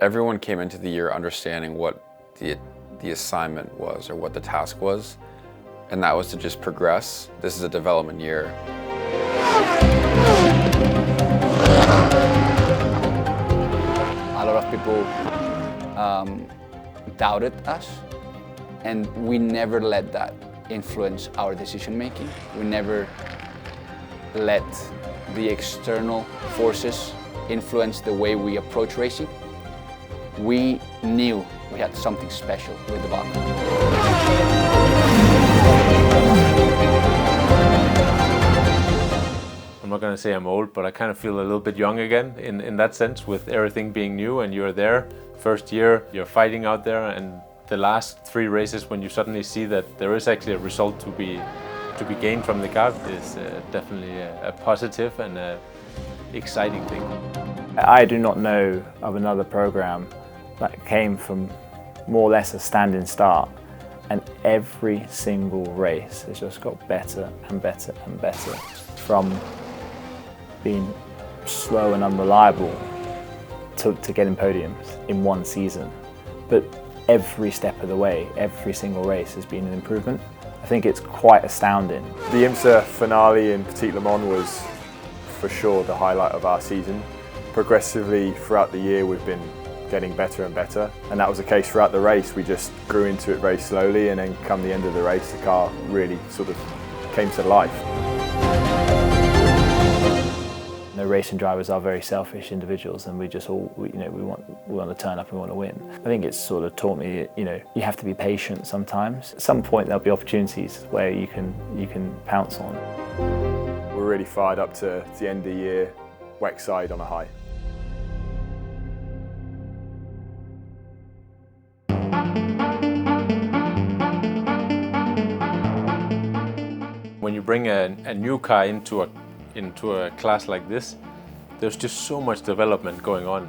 Everyone came into the year understanding what the assignment was or what the task was, and that was to just progress. This is a development year. A lot of people doubted us, and we never let that influence our decision making. We never let the external forces influence the way we approach racing. We knew we had something special with the Valkyrie. I'm not going to say I'm old, but I kind of feel a little bit young again in that sense, with everything being new and you're there, first year, you're fighting out there, and the last 3 races when you suddenly see that there is actually a result to be gained from the car is definitely a positive and a exciting thing. I do not know of another program that came from more or less a standing start, and every single race has just got better and better and better, from being slow and unreliable to getting podiums in one season. But every step of the way, every single race has been an improvement. I think it's quite astounding. The IMSA finale in Petit Le Mans was for sure the highlight of our season. Progressively throughout the year we've been getting better and better, and that was the case throughout the race. We just grew into it very slowly, and then come the end of the race the car really sort of came to life. The racing drivers are very selfish individuals, and we just all, we want to turn up and we want to win. I think it's sort of taught me, you have to be patient sometimes. At some point there'll be opportunities where you can pounce on. We're really fired up to the end of the year, Weckside on a high. When you bring a new car into a class like this, there's just so much development going on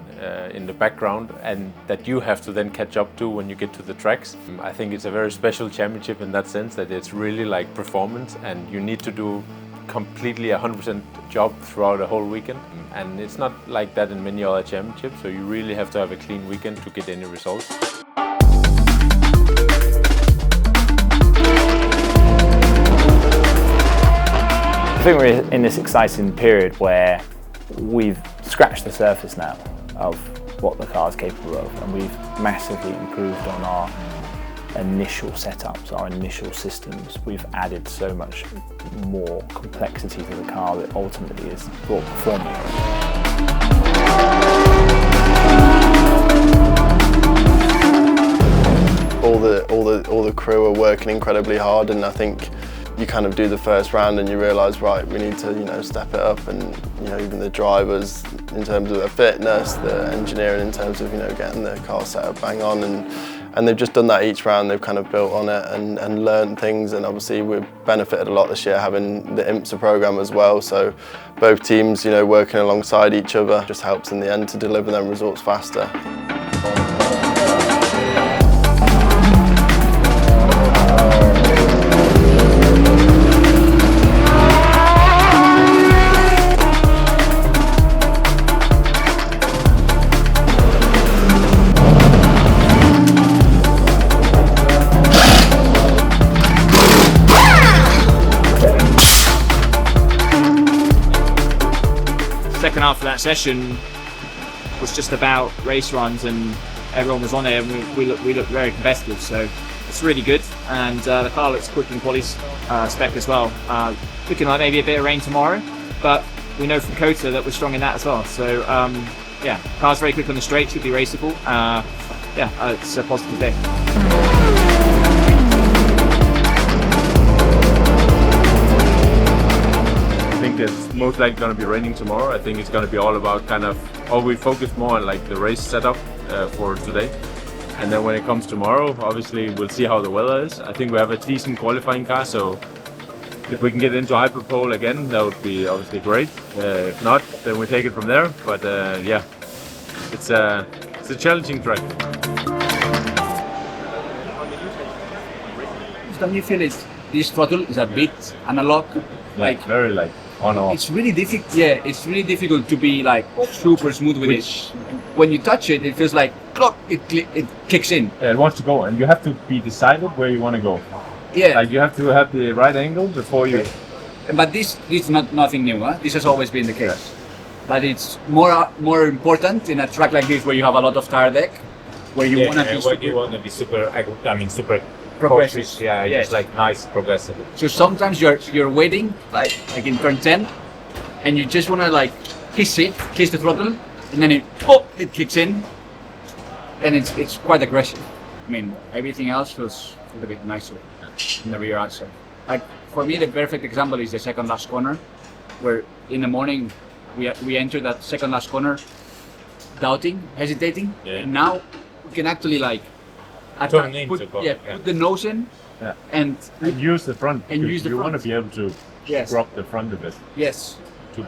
in the background, and that you have to then catch up to when you get to the tracks. I think it's a very special championship in that sense, that it's really like performance, and you need to do completely 100% job throughout a whole weekend. And it's not like that in many other championships, so you really have to have a clean weekend to get any results. I think we're in this exciting period where we've scratched the surface now of what the car is capable of, and we've massively improved on our initial setups, our initial systems. We've added so much more complexity to the car that ultimately is brought performance. All the crew are working incredibly hard, and I think you kind of do the first round and you realise, right, we need to step it up, and even the drivers in terms of their fitness, the engineering in terms of getting the car set up bang on, and they've just done that each round. They've kind of built on it and learned things, and obviously we've benefited a lot this year having the IMSA programme as well, so both teams working alongside each other just helps in the end to deliver them results faster. Second half of that session was just about race runs, and everyone was on it, and we looked very competitive, so it's really good. And the car looks quick in quali spec as well. Looking like maybe a bit of rain tomorrow, but we know from Kota that we're strong in that as well. So yeah, car's very quick on the straight, should be raceable. Yeah, it's a positive day. I think it's most likely going to be raining tomorrow. I think it's going to be all about we focus more on like the race setup for today. And then when it comes tomorrow, obviously we'll see how the weather is. I think we have a decent qualifying car, so if we can get into Hyperpole again, that would be obviously great. If not, then we take it from there. But yeah, it's a challenging track. Don't you feel this throttle is a bit analog? Like very light. On off. It's really difficult. Yeah, it's really difficult to be like super smooth with it. When you touch it, it feels like clock, it kicks in. It wants to go, and you have to be decided where you want to go. Yeah. Like you have to have the right angle before you. But this is not nothing new. Huh? This has always been the case. But it's more important in a track like this where you have a lot of tire deck, where you want to be super, you want to be super. I mean, super progressive. cautious, yeah, Yes. just like nice progressive. So sometimes you're waiting, like in turn 10, and you just want to like kiss the throttle, and then it kicks in, and it's quite aggressive. I mean, everything else feels a bit nicer in the rear axle. Like for me, the perfect example is the second last corner, where in the morning we enter that second last corner, doubting, hesitating, and now we can actually like put the nose in, and use the front. And use the you front. want to be able to drop the front of it. Yes. To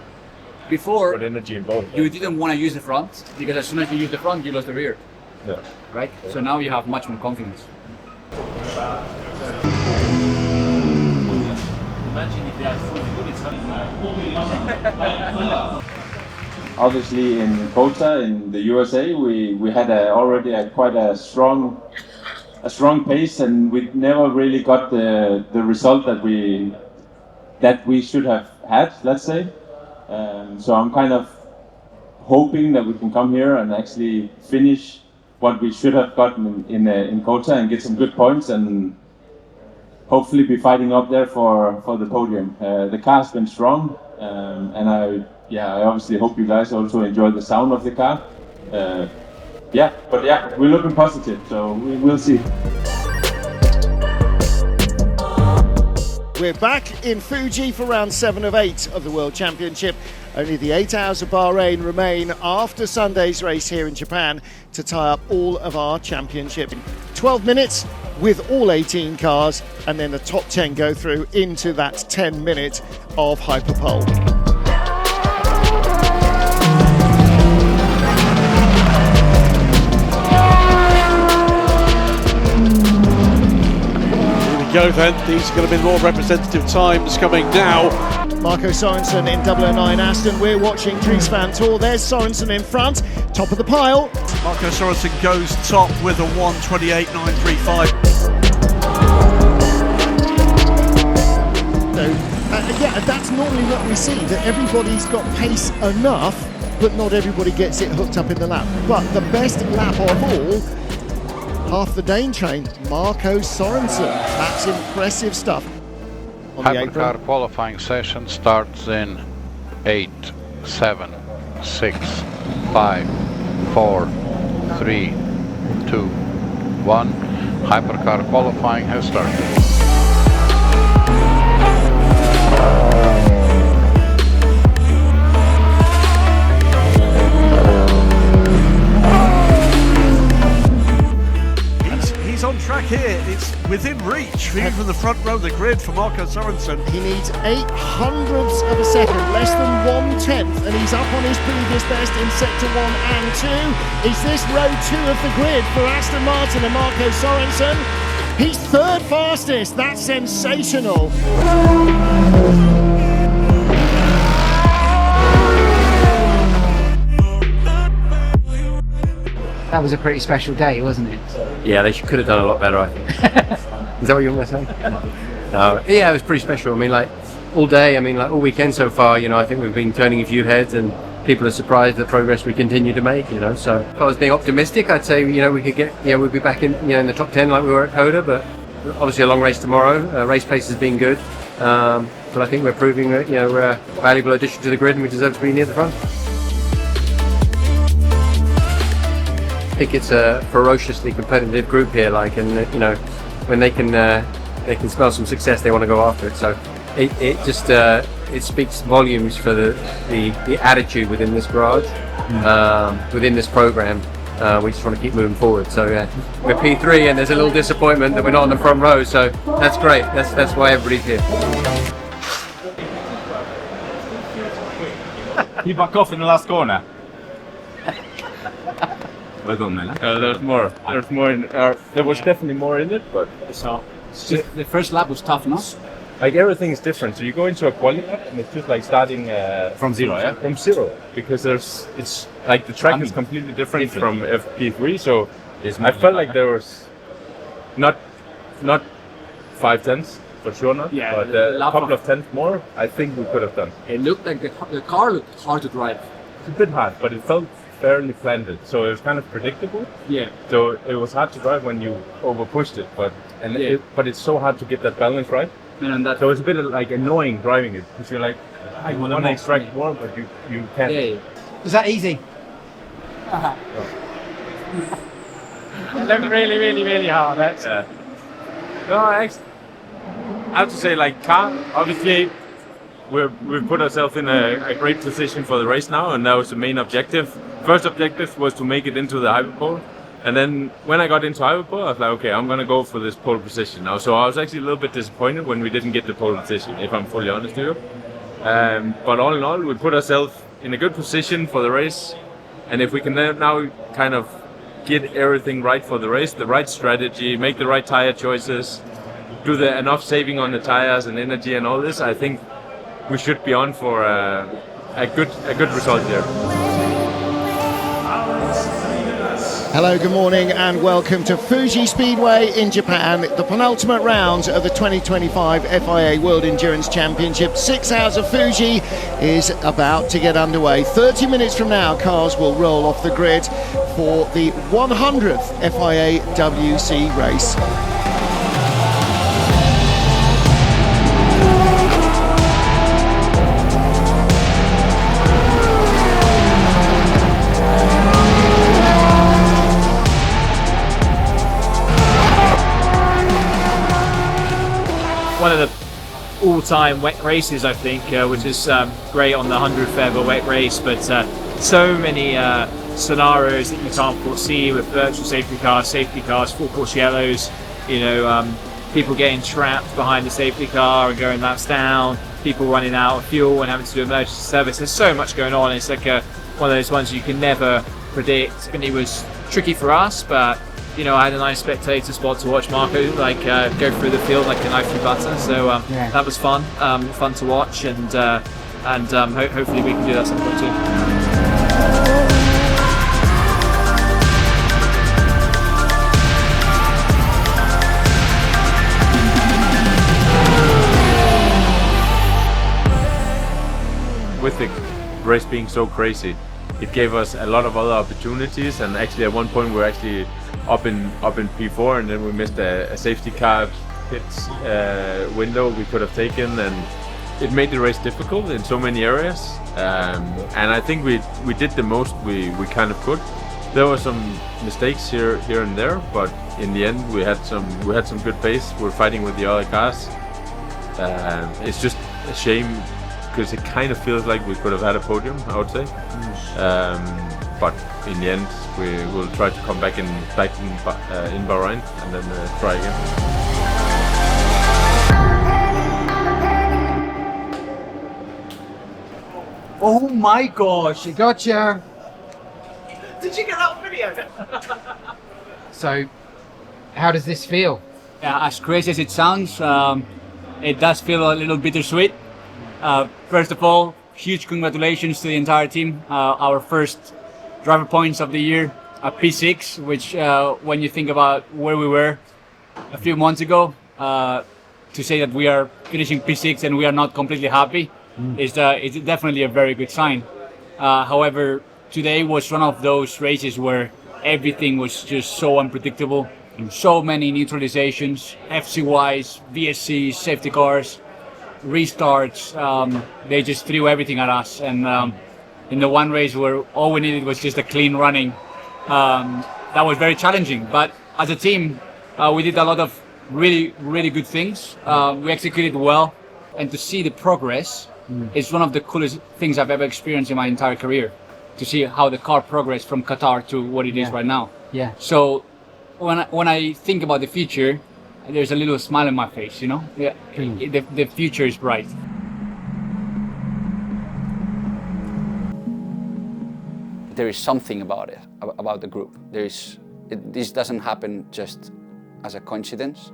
Before, put energy in both. you didn't want to use the front because as soon as you use the front, you lost the rear. Yeah. Right? So now you have much more confidence. Obviously, in Kota in the USA, we had already quite a strong pace, and we never really got the result that we should have had. Let's say. So I'm kind of hoping that we can come here and actually finish what we should have gotten in Kota and get some good points and hopefully be fighting up there for the podium. The car's been strong, and I obviously hope you guys also enjoy the sound of the car. We're looking positive, so we'll see. We're back in Fuji for round 7 of 8 of the World Championship. Only the 8 hours of Bahrain remain after Sunday's race here in Japan to tie up all of our championship. 12 minutes with all 18 cars, and then the top 10 go through into that 10 minute of hyperpole. Go then, these are going to be more representative times coming now. Marco Sorensen in 009 Aston. We're watching Dries van Toor. There's Sorensen in front, top of the pile. Marco Sorensen goes top with a 1:28.935. So, that's normally what we see, that everybody's got pace enough, but not everybody gets it hooked up in the lap. But the best lap of all, half the Dane train, Marco Sorensen. That's impressive stuff. Hypercar qualifying session starts in 8, 7, 6, 5, 4, 3, 2, 1. Hypercar qualifying has started. He's on track here, it's within reach, even from the front row of the grid for Marco Sorensen. He needs 0.08 of a second, less than 1/10, and he's up on his previous best in sector 1 and 2. Is this row 2 of the grid for Aston Martin and Marco Sorensen? He's third fastest, that's sensational. That was a pretty special day, wasn't it? Yeah, they could have done a lot better, I think. Is that what you want to say? No. Yeah, it was pretty special. I mean, like, all day, I mean, like, all weekend so far, you know, I think we've been turning a few heads and people are surprised at the progress we continue to make, you know. So if I was being optimistic, I'd say, you know, we could get, you know, we'd be back in, you know, in the top 10 like we were at Coda, but obviously a long race tomorrow. Race pace has been good. But I think we're proving that, you know, we're a valuable addition to the grid and we deserve to be near the front. I think it's a ferociously competitive group here, like, and you know, when they can smell some success, they want to go after it. So it just it speaks volumes for the attitude within this garage, within this program. We just want to keep moving forward. So we're P3, and there's a little disappointment that we're not on the front row. So that's great. That's why everybody's here. You back off in the last corner. Well done, man. There's more. There's more in. There was definitely more in it, but So the first lap was tough enough. like everything is different. So you go into a quali lap and it's just like starting from zero, yeah? From zero, because it's like the track is completely different from FP3. So I felt like there was not 5 tenths for sure, not. Yeah, but a couple of tenths more. I think we could have done. It looked like the car looked hard to drive. It's a bit hard, but it felt fairly planted, so it was kind of predictable. Yeah. So it was hard to drive when you over pushed it, but it's so hard to get that balance right. So it's a bit like annoying driving it, because you're like, I want to extract more, but you can't. Yeah. Was that easy? It looked really, really, really hard. Yeah. No, I have to say, like, car, obviously, we've put ourselves in a great position for the race now, and that was the main objective. First objective was to make it into the Hyperpole, and then when I got into Hyperpole, I was like, okay, I'm gonna go for this pole position now. So I was actually a little bit disappointed when we didn't get the pole position, if I'm fully honest with you. But all in all, we put ourselves in a good position for the race, and if we can now kind of get everything right for the race, the right strategy, make the right tire choices, do enough saving on the tires and energy and all this, I think we should be on for a good result there. Hello, good morning and welcome to Fuji Speedway in Japan, the penultimate round of the 2025 FIA World Endurance Championship. 6 hours of Fuji is about to get underway. 30 minutes from now, cars will roll off the grid for the 100th FIA WC race. One of the all-time wet races, I think, which is great on the 100th ever wet race, but so many scenarios that you can't foresee with virtual safety cars, full course yellows, people getting trapped behind the safety car and going laps down, people running out of fuel and having to do emergency service. There's so much going on. It's like one of those ones you can never predict, and it was tricky for us, but I had a nice spectator spot to watch Marco go through the field like a knife through butter. So that was fun to watch, and hopefully we can do that at some point too. With the race being so crazy, it gave us a lot of other opportunities, and actually at one point we were actually up in P4, and then we missed a safety car pit window we could have taken, and it made the race difficult in so many areas. And I think we did the most we kind of could. There were some mistakes here and there, but in the end we had some good pace. We're fighting with the other cars. It's just a shame, because it kind of feels like we could have had a podium, I would say. But in the end, we will try to come back in Bahrain and then try again. Oh my gosh, gotcha! Did you get that video? So, how does this feel? Yeah, as crazy as it sounds, it does feel a little bittersweet. First of all, huge congratulations to the entire team. Our first driver points of the year, a P6, which when you think about where we were a few months ago, to say that we are finishing P6 and we are not completely happy is definitely a very good sign. However, today was one of those races where everything was just so unpredictable. So many neutralizations, FC-wise, VSCs, safety cars, restarts. They just threw everything at us, and in the one race where all we needed was just a clean running, that was very challenging. But as a team, we did a lot of really good things. We executed well, and to see the progress is one of the coolest things I've ever experienced in my entire career. To see how the car progressed from Qatar to what it is right now. Yeah. So when I think about the future, there's a little smile on my face, Yeah, the future is bright. There is something about it, about the group. This doesn't happen just as a coincidence.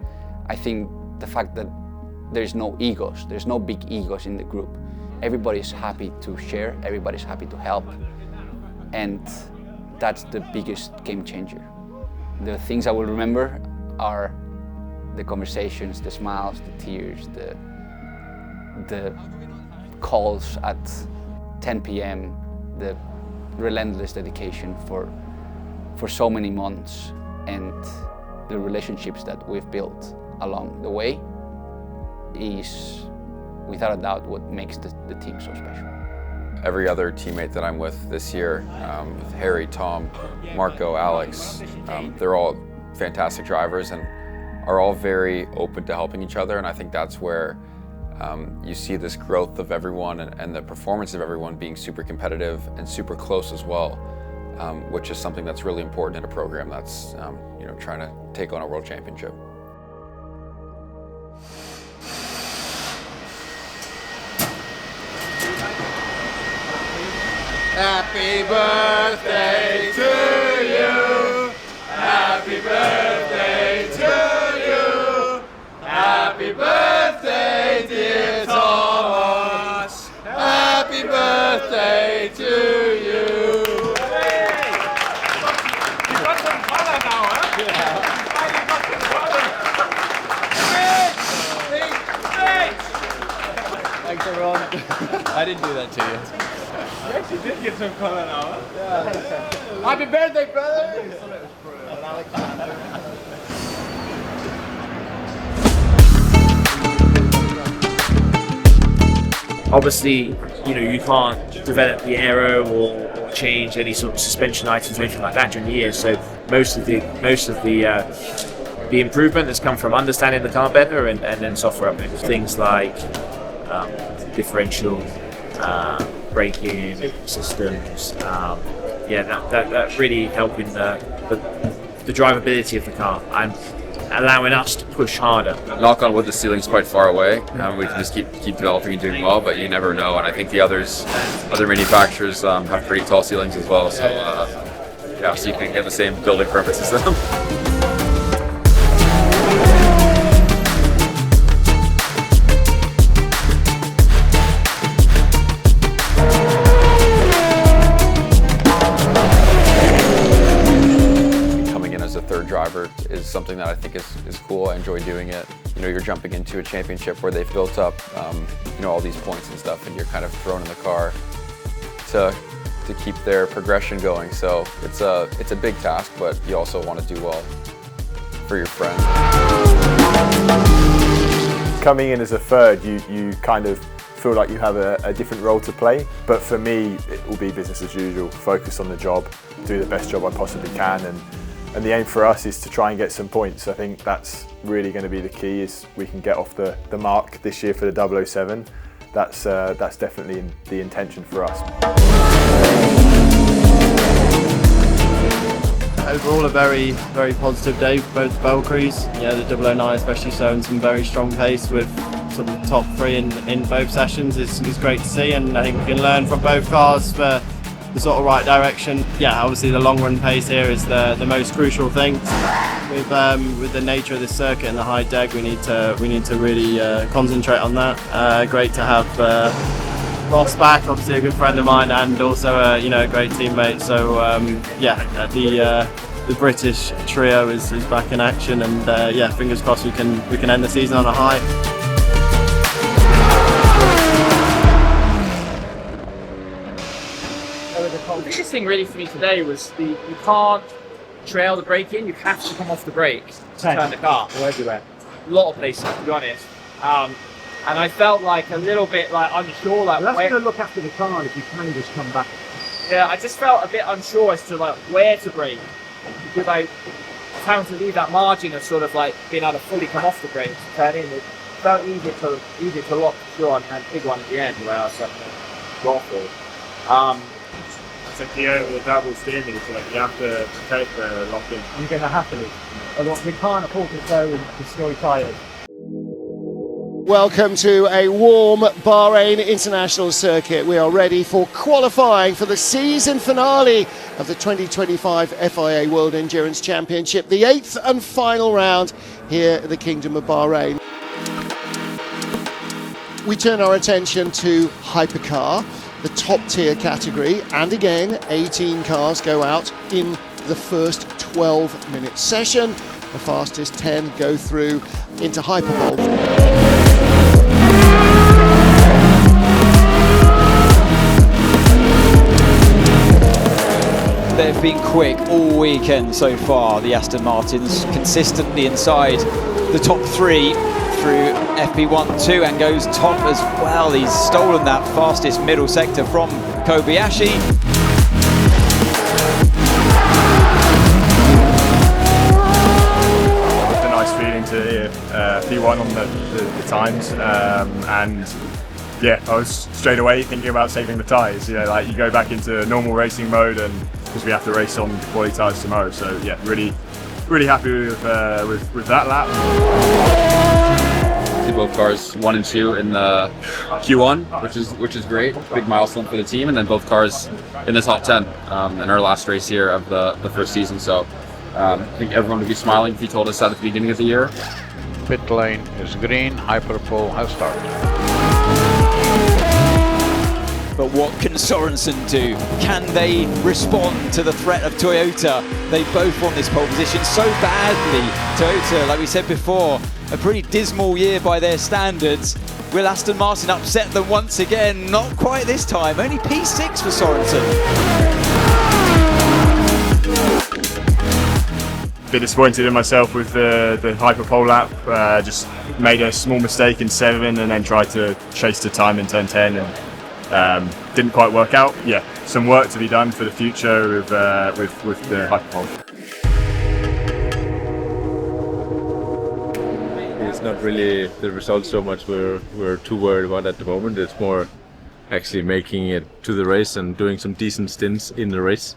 I think the fact that there's no egos, there's no big egos in the group. Everybody's happy to share, everybody's happy to help, and that's the biggest game changer. The things I will remember are the conversations, the smiles, the tears, the calls at 10 p.m., the relentless dedication for so many months, and the relationships that we've built along the way is without a doubt what makes the team so special. Every other teammate that I'm with this year, with Harry, Tom, Marco, Alex, they're all fantastic drivers and are all very open to helping each other, and I think that's where you see this growth of everyone and the performance of everyone being super competitive and super close as well, which is something that's really important in a program that's trying to take on a world championship. Happy birthday to you. Happy birthday to you. Happy birthday, dear Thomas. Happy birthday to you. You got some color now, huh? Yeah. You got some color. Thanks, everyone. I didn't do that to you. You actually did get some color now, huh? Yeah. Happy birthday, brother! Obviously, you can't develop the aero or change any sort of suspension items or anything like that during the year. So most of the improvement has come from understanding the car better and then software updates. Things like differential, braking systems. That really helping the drivability of the car and allowing us to push harder. Knock on wood, the ceiling's quite far away. We can just keep developing and doing well, but you never know. And I think the other manufacturers have pretty tall ceilings as well. So so you can get the same building permits as them. Driver is something that I think is cool. I enjoy doing it. You're jumping into a championship where they've built up all these points and stuff, and you're kind of thrown in the car to keep their progression going. So it's a big task, but you also want to do well for your friends. Coming in as a third, you kind of feel like you have a different role to play, but for me it will be business as usual. Focus on the job, do the best job I possibly can, and the aim for us is to try and get some points. I think that's really going to be the key, is we can get off the mark this year for the 007. That's definitely the intention for us. Overall a very, very positive day for both Valkyries. Yeah, the 009 especially showing some very strong pace with sort of top three in both sessions is great to see, and I think we can learn from both cars for the sort of right direction. Yeah, obviously the long run pace here is the most crucial thing. With the nature of this circuit and the high deck, we need to really concentrate on that. Great to have Ross back, obviously a good friend of mine and also a great teammate. So the British trio is back in action, and fingers crossed we can end the season on a high. The biggest thing really for me today was you can't trail the brake in, you have to come off the brake to turn the car. Everywhere. A lot of places, to be honest. And I felt like a little bit unsure. That's going to look after the car if you can just come back. Yeah, I just felt a bit unsure as to where to brake, because I was having to leave that margin of sort of being able to fully come off the brake to turn in. It felt easier to lock sure on that big one at the end where I was go for. It's a key over the double standing, so you have to protect the lock-in. You're going to have to. Otherwise, we can't afford to go and destroy tyres. Welcome to a warm Bahrain International Circuit. We are ready for qualifying for the season finale of the 2025 FIA World Endurance Championship, the 8th and final round here at the Kingdom of Bahrain. we turn our attention to Hypercar, the top tier category, and again 18 cars go out in the first 12-minute session. The fastest 10 go through into Hyperpole. They've been quick all weekend so far, the Aston Martins, consistently inside the top 3 through FP1-2 and goes top as well. He's stolen that fastest middle sector from Kobayashi. It's a nice feeling to hear P1 on the times, and yeah, I was straight away thinking about saving the tyres. You know, like you go back into normal racing mode, and because we have to race on the quality tyres tomorrow. So yeah, really happy with that lap. Both cars 1 and 2 in the Q1, which is great. Big milestone for the team, and then both cars in the top 10 in our last race here of the first season. So I think everyone would be smiling if he told us that at the beginning of the year. Pit lane is green, Hyperpole has started. But what can Sorensen do? Can they respond to the threat of Toyota? They both want this pole position so badly. Toyota, like we said before, a pretty dismal year by their standards. Will Aston Martin upset them once again? Not quite this time, only P6 for Sorensen. Bit disappointed in myself with the Hyperpole lap. Just made a small mistake in 7 and then tried to chase the time in turn 10 and didn't quite work out. Yeah, some work to be done for the future with the Hyperpole. It's not really the result so much we're too worried about at the moment. It's more actually making it to the race and doing some decent stints in the race.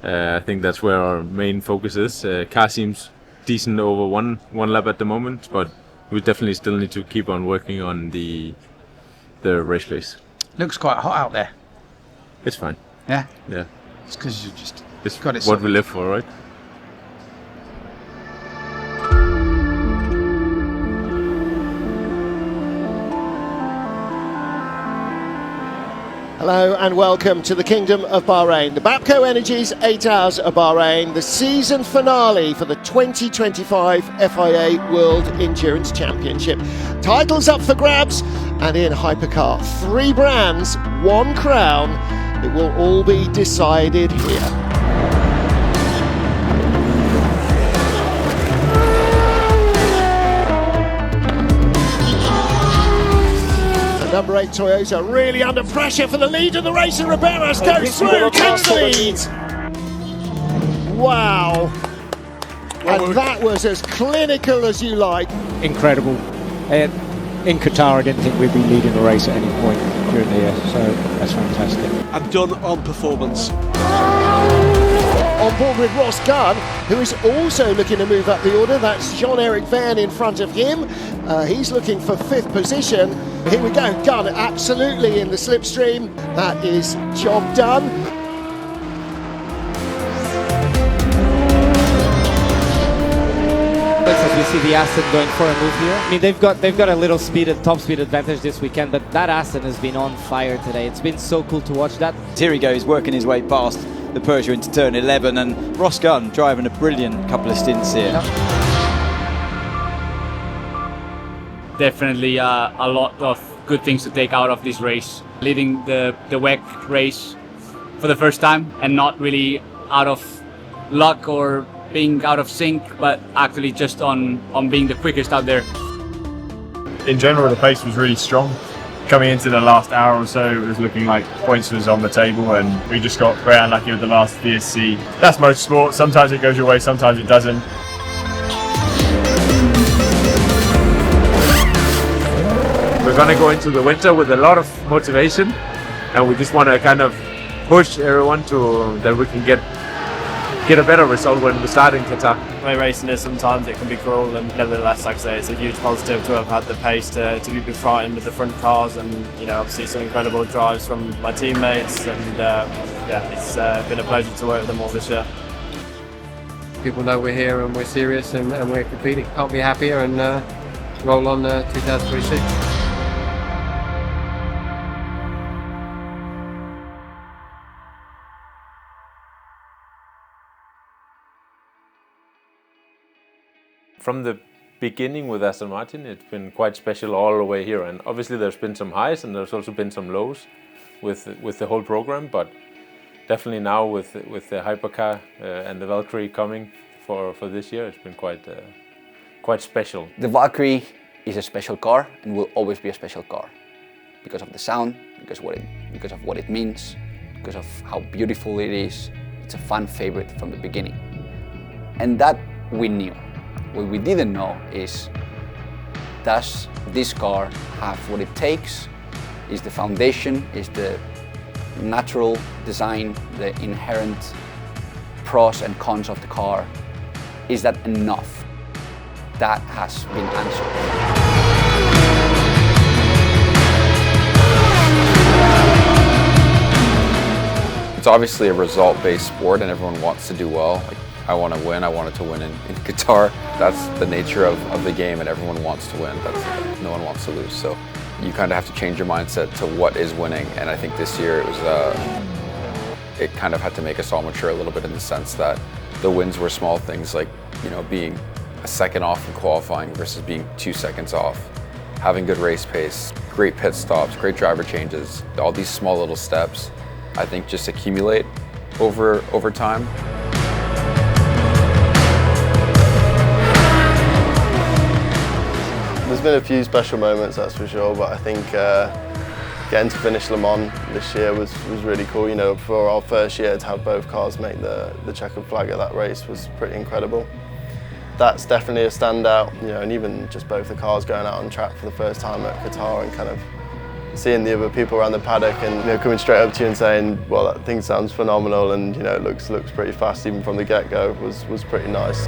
I think that's where our main focus is. Car seems decent over one lap at the moment, but we definitely still need to keep on working on the race pace. Looks quite hot out there. It's fine. Yeah? Yeah. It's because you just it's got it. What we live for, right? Hello and welcome to the Kingdom of Bahrain. The Babco Energy's 8 Hours of Bahrain, the season finale for the 2025 FIA World Endurance Championship. Titles up for grabs, and in Hypercar, 3 brands, 1 crown. It will all be decided here. Number 8 Toyota really under pressure for the lead of the race, and Riberas goes through, takes the lead. Wow. And that was as clinical as you like. Incredible. In Qatar, I didn't think we'd be leading the race at any point during the year, so that's fantastic. And done on performance. On board with Ross Gunn, who is also looking to move up the order. That's Jean-Eric Verne in front of him. He's looking for 5th position. Here we go, Gunn absolutely in the slipstream. That is job done. As we see the Aston going for a move here. I mean, they've got a little top speed advantage this weekend, but that Aston has been on fire today. It's been so cool to watch that. Here he goes, working his way past the Peugeot into turn 11, and Ross Gunn driving a brilliant couple of stints here. Definitely a lot of good things to take out of this race. Leading the WEC race for the first time, and not really out of luck or being out of sync, but actually just on being the quickest out there. In general, the pace was really strong. Coming into the last hour or so, it was looking like points was on the table, and we just got very unlucky with the last VSC. That's motorsport. Sometimes it goes your way, sometimes it doesn't. We're going to go into the winter with a lot of motivation, and we just want to kind of push everyone to that we can get a better result when we start in Qatar. The way racing is, sometimes it can be cruel, and nevertheless, like I say, it's a huge positive to have had the pace to be frightened with the front cars, and obviously some incredible drives from my teammates, and yeah, it's been a pleasure to work with them all this year. People know we're here and we're serious and we're competing. Can't be happier, and roll on 2026. from the beginning with Aston Martin, it's been quite special all the way here. And obviously there's been some highs and there's also been some lows with the whole program. But definitely now with the Hypercar and the Valkyrie coming for this year, it's been quite special. The Valkyrie is a special car and will always be a special car because of the sound, because of what it means, because of how beautiful it is. It's a fan favorite from the beginning. And that we knew. What we didn't know is, does this car have what it takes? Is the foundation, is the natural design, the inherent pros and cons of the car, is that enough? That has been answered. It's obviously a result-based sport and everyone wants to do well. Like, I want to win, I wanted to win in Qatar. That's the nature of the game and everyone wants to win. No one wants to lose. So you kind of have to change your mindset to what is winning. And I think this year it kind of had to make us all mature a little bit in the sense that the wins were small things like, being a second off in qualifying versus being 2 seconds off. Having good race pace, great pit stops, great driver changes, all these small little steps I think just accumulate over time. There's been a few special moments, that's for sure, but I think getting to finish Le Mans this year was really cool. For our first year to have both cars make the checkered flag at that race was pretty incredible. That's definitely a standout, and even just both the cars going out on track for the first time at Qatar and kind of seeing the other people around the paddock and coming straight up to you and saying, well, that thing sounds phenomenal and it looks pretty fast even from the get-go was pretty nice.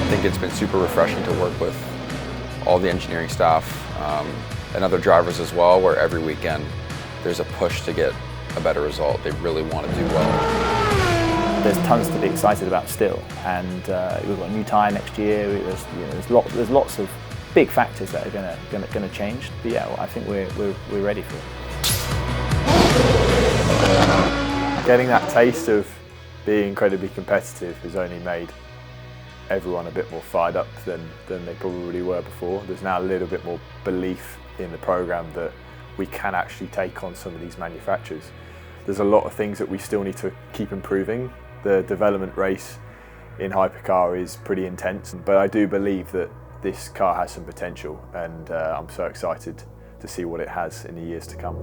I think it's been super refreshing to work with all the engineering staff and other drivers as well, where every weekend there's a push to get a better result. They really want to do well. There's tons to be excited about still, and we've got a new tyre next year. There's lots of big factors that are going to change. But yeah, well, I think we're ready for it. Getting that taste of being incredibly competitive has only made everyone a bit more fired up than they probably were before. There's now a little bit more belief in the programme that we can actually take on some of these manufacturers. There's a lot of things that we still need to keep improving. The development race in Hypercar is pretty intense, but I do believe that this car has some potential, and I'm so excited to see what it has in the years to come.